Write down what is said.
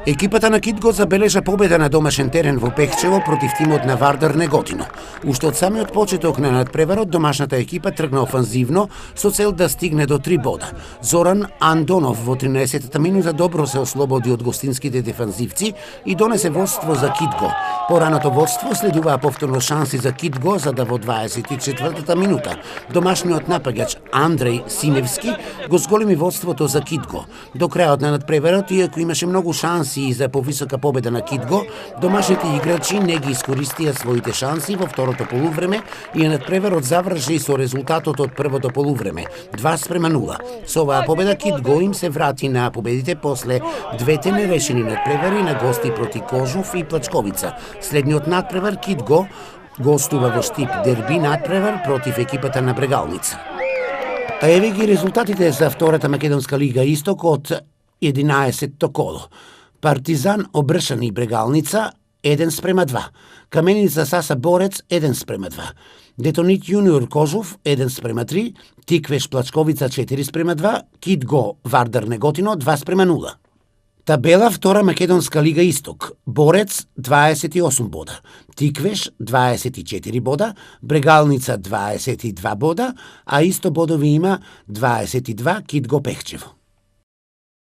Екипата на Китго забележа победа на домашен терен во Пехчево против тимот на Вардар Неготино. Уште од самиот почеток на надпреварот, домашната екипа тргна офанзивно со цел да стигне до 3 бода. Зоран Андонов во 13-та минута добро се ослободи од гостинските дефанзивци и донесе водство за Китго. Пораното водство следуваа повторно шанси за Китго, за да во 24-та минута домашниот напаѓач Андреј Синевски го зголеми водството за Китго. До крајот на надпреварот, иако имаше многу шанси и за повисока победа на Китго, домашните играчи не ги искористија своите шанси во второто полувреме и надпреварот заврши со резултатот од првото полувреме 2:0. Со оваа победа Китго им се врати на победите после двете нерешени надпревари на гости проти Кожув и Плачковица. Следниот надпревар Китго гостува во Штип дерби надпревар против екипата на Брегалница. А еве ги резултатите за втората македонска лига Исток од 11-то коло. Партизан Обршани Брегалница 1:2. Каменица Саса Борец 1:2. Детонит Јуниор Кожув 1:3. Тиквеш Плачковица 4:2. Китго Вардар Неготино 2:0. Табела втора македонска лига Исток. Борец 28 бода, Тиквеш 24 бода, Брегалница 22 бода, а исто бодови има 22 Китго Пехчево.